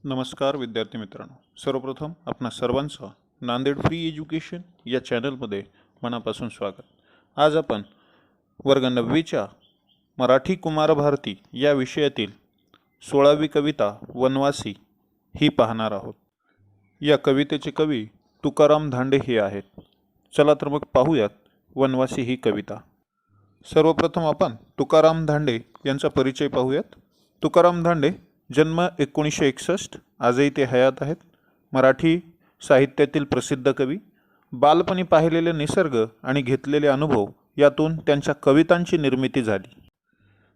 नमस्कार विद्यार्थी मित्रांनो, सर्वप्रथम आपणा सर्वांचं नांदेड फ्री एज्युकेशन या चॅनलमध्ये मनापासून स्वागत। आज आपण वर्ग 9वीच्या मराठी कुमार भारती या विषयातील 16वी कविता वनवासी ही पाहणार आहोत। या कवितेचे कवी तुकाराम धांडे हे आहेत। चला तर मग पाहूयात वनवासी ही कविता। सर्वप्रथम आपण तुकाराम धांडे यांचा परिचय पाहूयात। तुकाराम धांडे जन्म 1961, आजही ते हयात आहेत। मराठी साहित्यातील प्रसिद्ध कवी। बालपणी पाहिलेले निसर्ग आणि घेतलेले अनुभव यातून त्यांच्या कवितांची निर्मिती झाली।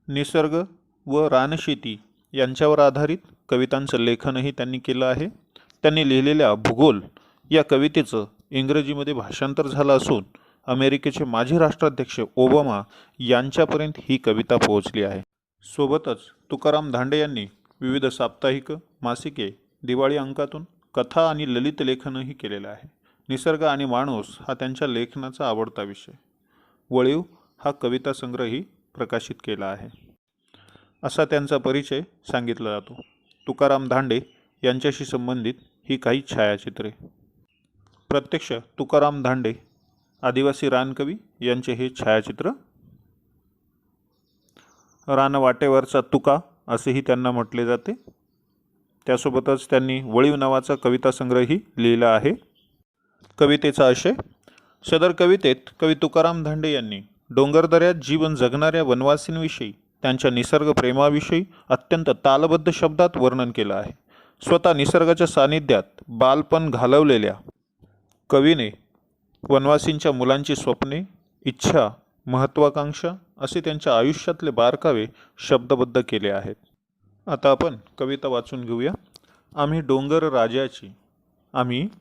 निसर्ग व रानशेती यांच्यावर आधारित कवितांचं लेखनही त्यांनी केलं आहे। त्यांनी लिहिलेल्या भूगोल या कवितेचं इंग्रजीमध्ये भाषांतर झालं असून अमेरिकेचे माजी राष्ट्राध्यक्ष ओबामा यांच्यापर्यंत ही कविता पोहोचली आहे। सोबतच तुकाराम धांडे यांनी विविध साप्ताहिक, मासिके, दिवाळी अंकातून कथा आणि ललित लेखनही केलेलं आहे। निसर्ग आणि माणूस हा त्यांच्या लेखनाचा आवडता विषय। वळीव हा कविता संग्रहही प्रकाशित केला आहे। असा त्यांचा परिचय सांगितला जातो। तुकाराम धांडे यांच्याशी संबंधित ही काही छायाचित्रे। प्रत्यक्ष तुकाराम धांडे आदिवासी रानकवी यांचे हे छायाचित्र। रानवाटेवरचा तुका असेही त्यांना म्हटले जाते। त्यासोबतच त्यांनी वळीव नावाचा कविता संग्रहही लिहिला आहे। कवितेचा आशय। सदर कवितेत कवी तुकाराम धांडे यांनी डोंगरदऱ्यात जीवन जगणाऱ्या वनवासींविषयी, त्यांच्या निसर्ग प्रेमाविषयी अत्यंत तालबद्ध शब्दात वर्णन केलं आहे। स्वतः निसर्गाच्या सानिध्यात बालपण घालवलेल्या कवीने वनवासींच्या मुलांची स्वप्ने, इच्छा, महत्त्वाकांक्षा असे त्यांच्या आयुष्यातले बारकावे शब्दबद्ध केले आहेत। आता आपण कविता वाचून घेऊया। आम्ही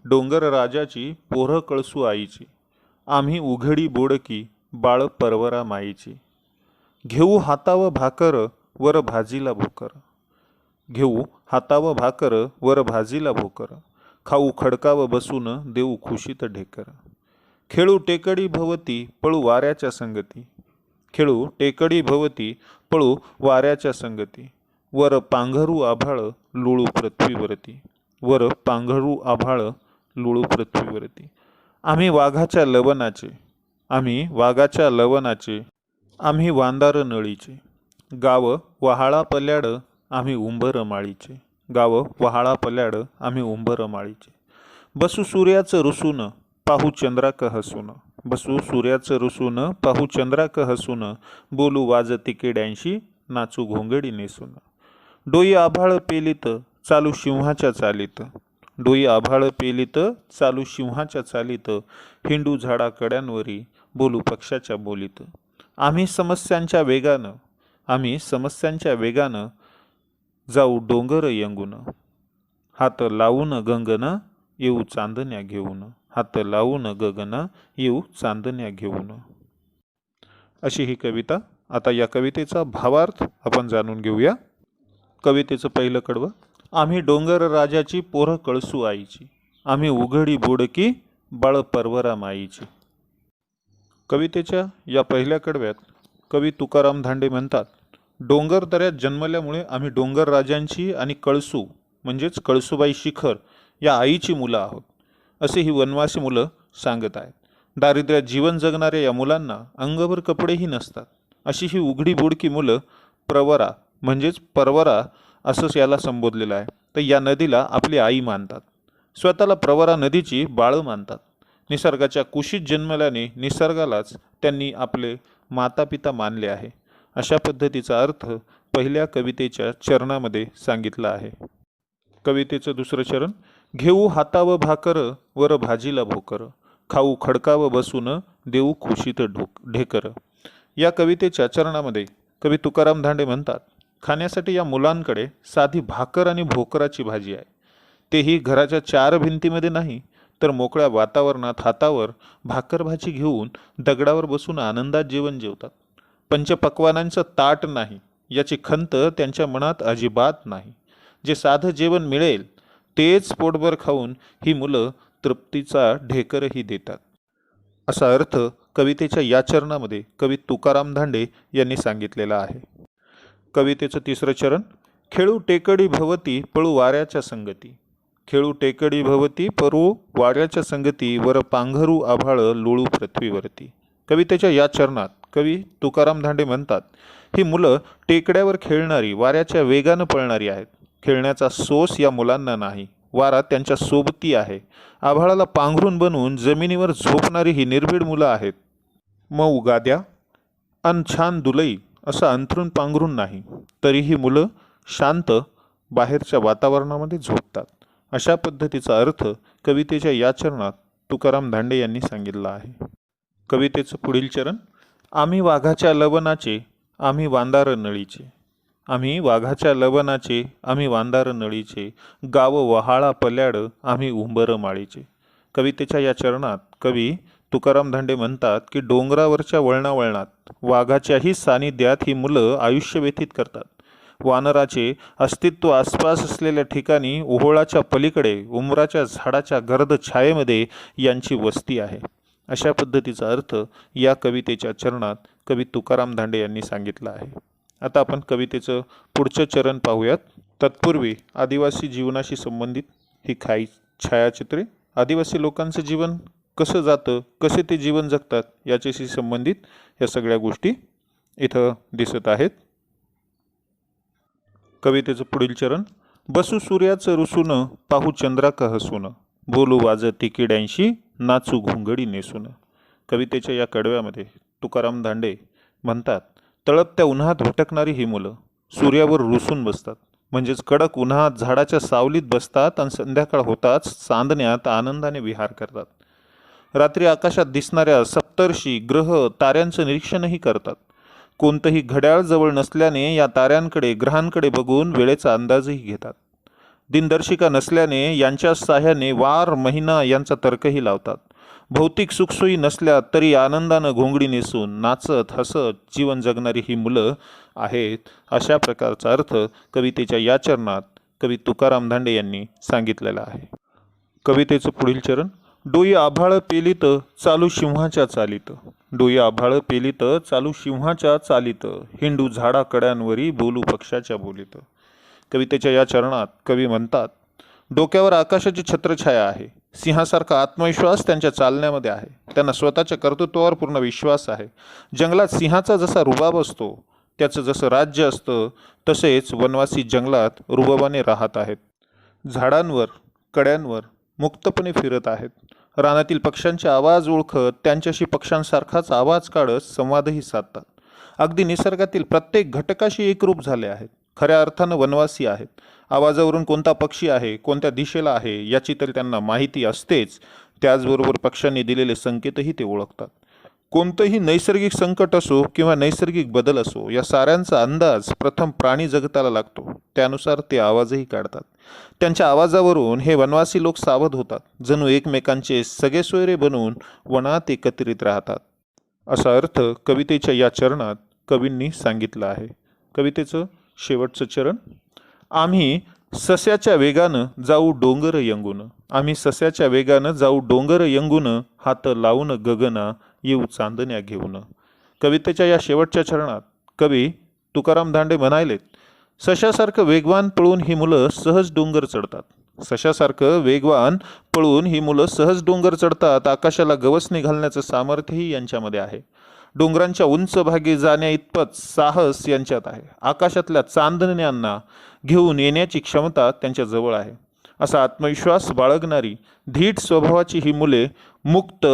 डोंगर राजाची पोरं कळसू आईची, आम्ही उघडी बोडकी बाळ परवरा माईची। घेऊ हाताव भाकर वर भाजीला भोकर, घेऊ हाताव भाकर वर भाजीला भोकर, खाऊ खडकाव बसून देऊ खुशीत ढेकर। खेळू टेकडी भवती पळू वाऱ्याच्या संगती, खेळू टेकडी भवती पळू वाऱ्याच्या संगती। वर पांघरू आभाळ लुळू पृथ्वीवरती, वर पांघरू आभाळ लुळू पृथ्वीवरती। आम्ही वाघाच्या लवणाचे, आम्ही वाघाच्या लवणाचे, आम्ही वांदार नळीचे। गाव वहाळा पल्याड आम्ही उंबर माळीचे, गाव वहाळा पल्याड आम्ही उंबर माळीचे। बसू सूर्याचं रुसून पाहू चंद्राक हसून, बसू सूर्याचं रुसून पाहू चंद्राक हसून। बोलू वाजती किड्यांशी नाचू घोंगडी नेसून। डोई आभाळ पेलीत चालू सिंहाच्या चालीत, डोई आभाळ पेलीत चालू सिंहाच्या चालीत। हिंडू झाडा कड्यांवरी बोलू पक्षाच्या बोलीत। आम्ही समस्यांच्या वेगानं, आम्ही समस्यांच्या वेगानं जाऊ डोंगर यंगून। हात लावून गंगन येऊ चांदण्या घेऊन, हात लावून गगन येऊ चांदण्या घेऊन। अशी ही कविता। आता या कवितेचा भावार्थ आपण जाणून घेऊया। कवितेचं पहिलं कडवं। आम्ही डोंगर राजाची पोरं कळसू आईची, आम्ही उघडी बोडकी बाळ परवरा माईची। कवितेच्या या पहिल्या कडव्यात कवी तुकाराम धांडे म्हणतात, डोंगर दऱ्यात जन्मल्यामुळे आम्ही डोंगर राजांची आणि कळसू म्हणजेच कळसूबाई शिखर या आईची मुलं आहोत, असे ही वनवासी मुलं सांगत आहेत। दारिद्र्यात जीवन जगणाऱ्या या मुलांना अंगभर कपडेही नसतात। अशी ही उघडी बोडकी मुलं प्रवरा म्हणजेच परवरा असंच याला संबोधलेलं आहे। तर या नदीला आपली आई मानतात, स्वतःला प्रवरा नदीची बाळ मानतात। निसर्गाच्या कुशीत जन्मल्याने निसर्गालाच त्यांनी आपले मातापिता मानले आहे। अशा पद्धतीचा अर्थ पहिल्या कवितेच्या चरणामध्ये सांगितला आहे। कवितेचं दुसरं चरण। घेऊ हाताव भाकर वर भाजीला भोकर, खाऊ खडकाव बसून देऊ खुशीत ढेकर। या कवितेच्या चरणामध्ये कवी तुकाराम धांडे म्हणतात, खाण्यासाठी या मुलांकडे साधी भाकर आणि भोकराची भाजी आहे। तेही घराच्या 4 भिंतीमध्ये नाही, तर मोकळ्या वातावरणात हातावर भाकर भाजी घेऊन दगडावर बसून आनंदात जेवण जेवतात। पंचपक्वानांचं ताट नाही याची खंत त्यांच्या मनात अजिबात नाही। जे साधं जेवण मिळेल तेच पोटभर खाऊन ही मुलं तृप्तीचा ढेकरही देतात। असा अर्थ कवितेच्या या चरणामध्ये कवी तुकाराम धांडे यांनी सांगितलेला आहे। कवितेचं तिसरं चरण। खेळू टेकडी भवती पळू वाऱ्याच्या संगती. खेळू टेकडी भवती पळू वाऱ्याच्या संगती, वर पांघरू आभाळ लोळू पृथ्वीवरती. कवितेच्या या चरणात कवी तुकाराम धांडे म्हणतात, ही मुलं टेकड्यावर खेळणारी, वाऱ्याच्या वेगानं पळणारी आहेत. खेळण्याचा सोस या मुलांना नाही, वारा त्यांच्या सोबती आहे. आभाळाला पांघरून बनवून जमिनीवर झोपणारी ही निर्भीड मुलं आहेत. मऊ गाद्या अन छान दुलई असं अंथरून पांघरून नाही, तरीही मुलं शांत बाहेरच्या वातावरणामध्ये झोपतात. अशा पद्धतीचा अर्थ कवितेच्या या चरणात तुकाराम धांडे यांनी सांगितला आहे. कवितेचं पुढील चरण. आम्ही वाघाच्या लवणाचे, आम्ही वांदार नळीचे. आम्ही वाघाच्या लवणाचे, आम्ही वांदार नळीचे, गाव वहाळा पल्याड, आम्ही उंबर माळीचे. कवितेच्या या चरणात कवी तुकाराम धांडे म्हणतात की डोंगरावरच्या वळणावळणात वाघाच्याही सानिध्यात ही मुलं आयुष्य व्यतीत करतात. वानराचे अस्तित्व आसपास असलेल्या ठिकाणी ओहोळाच्या पलीकडे उंबराच्या झाडाच्या गर्द छायेमध्ये यांची वस्ती आहे. अशा पद्धतीचा अर्थ या कवितेच्या चरणात कवी तुकाराम धांडे यांनी सांगितला आहे. आता आपण कवितेचं पुढचं चरण पाहूयात. तत्पूर्वी आदिवासी जीवनाशी संबंधित ही छायाचित्रे, आदिवासी लोकांचं जीवन कसं जातं, कसे ते जीवन जगतात याच्याशी संबंधित या सगळ्या गोष्टी इथं दिसत आहेत. कवितेचं पुढील चरण. बसू सूर्याचं रुसून, पाहू चंद्राक हसून, बोलू वाजती किड्यांशी, नाचू घुंगडी नेसून. कवितेच्या या कडव्यामध्ये तुकाराम धांडे म्हणतात, तळपत्या उन्हात भटकणारी ही मुलं सूर्यावर रुसून बसतात, म्हणजेच कडक उन्हात झाडाच्या सावलीत बसतात आणि संध्याकाळ होताच चांदण्यात आनंदाने विहार करतात. रात्री आकाशात दिसणाऱ्या सप्तर्षी ग्रह ताऱ्यांचं निरीक्षणही करतात. कोणतंही घड्याळ जवळ नसल्याने या ताऱ्यांकडे ग्रहांकडे बघून वेळेचा अंदाजही घेतात. दिनदर्शिका नसल्याने यांच्या साह्याने वार महिना यांचा तर्कही लावतात. भौतिक सुखसोयी नसल्या तरी आनंदानं घोंगडी नेसून नाचत हसत जीवन जगणारी ही मुलं आहेत. अशा प्रकारचा अर्थ कवितेच्या या चरणात कवी तुकाराम धांडे यांनी सांगितलेला आहे. कवितेचं पुढील चरण. डोई आभाळ पेलीत चालू सिंहाच्या चालीत. डोई आभाळ पेलीत चालू सिंहाच्या चालीत, हिंडू झाडा कड्यांवरी बोलू पक्षाच्या बोलीत. कवितेच्या या चरणात कवी म्हणतात, डोक्यावर आकाशाची छत्रछाया आहे. सिंहासारखा आत्मविश्वास त्यांच्या चालण्यामध्ये आहे. त्यांना स्वतःच्या कर्तृत्वावर पूर्ण विश्वास आहे. जंगलात सिंहाचा जसा रुबाब असतो, त्याचं जसं राज्य असतं, तसेच वनवासी जंगलात रुबाबाने राहत आहेत. झाडांवर कड्यांवर मुक्तपणे फिरत आहेत. रानातील पक्ष्यांचे आवाज ओळखत त्यांच्याशी पक्ष्यांसारखाच आवाज काढत संवादही साधतात. अगदी निसर्गातील प्रत्येक घटकाशी एकरूप झाले आहेत. खऱ्या अर्थानं वनवासी आहेत. आवाजावरून कोणता पक्षी आहे, कोणत्या दिशेला आहे याची तर त्यांना माहिती असतेच. त्याचबरोबर पक्ष्यांनी दिलेले संकेतही ते ओळखतात. कोणतंही नैसर्गिक संकट असो किंवा नैसर्गिक बदल असो, या साऱ्यांचा अंदाज प्रथम प्राणी जगताला लागतो. त्यानुसार ते आवाजही काढतात. त्यांच्या आवाजावरून हे वनवासी लोक सावध होतात. जणू एकमेकांचे सगळे सोयरे बनवून वनात एकत्रित राहतात. असा अर्थ कवितेच्या या चरणात कवींनी सांगितला आहे. कवितेचं शेवटचं चरण. आम्ही सस्याच्या वेगानं जाऊ डोंगर यंगून. आम्ही सस्याच्या वेगानं जाऊ डोंगर यंगून, हात लावून गगना येऊ चांदण्या घेऊन. कवितेच्या या शेवटच्या चरणात कवी तुकाराम धांडे म्हणालेत, सशासारखं वेगवान पळून ही मुलं सहज डोंगर चढतात. सशासारखं वेगवान पळून ही मुलं सहज डोंगर चढतात. आकाशाला गवसणी घालण्याचं सामर्थ्यही यांच्यामध्ये आहे. डोंगरांच्या उंच भागी जाण्या इतपत साहस यांच्यात आहे. आकाशातल्या चांदण्यांना घेऊन येण्याची क्षमता त्यांच्या जवळ आहे. असा आत्मविश्वास बाळगणारी धीट स्वभावाची ही मुले मुक्त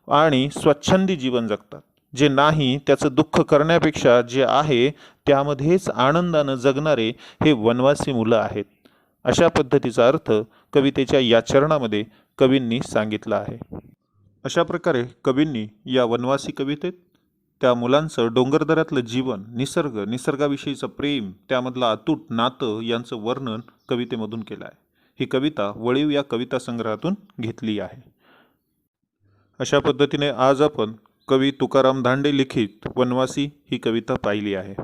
आणि स्वच्छंदी जीवन जगतात. जे नाही त्याचं दुःख करण्यापेक्षा जे आहे त्यामध्येच आनंदानं जगणारे हे वनवासी मुलं आहेत. अशा पद्धतीचा अर्थ कवितेच्या या चरणामध्ये कवींनी सांगितला आहे. अशा प्रकारे कवींनी या वनवासी कवितेत त्या मुलांचं डोंगरदऱ्यातलं जीवन, निसर्ग, निसर्गाविषयीचं प्रेम, त्यामधलं अतूट नातं यांचं वर्णन कवितेमधून केलं आहे. ही कविता वळीव या कविता संग्रहातून घेतली आहे. अशा पद्धतीने आज आपण कवी तुकाराम धांडे लिखित वनवासी ही कविता पाहिली आहे.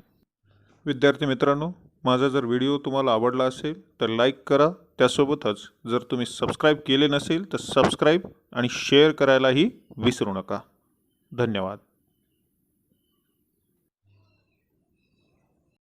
विद्यार्थी मित्रांनो, माझा जर व्हिडिओ तुम्हाला आवडला असेल तर लाईक करा. त्यासोबतच जर तुम्ही सबस्क्राईब केले नसेल तर सबस्क्राईब आणि शेअर करायलाही विसरू नका. धन्यवाद.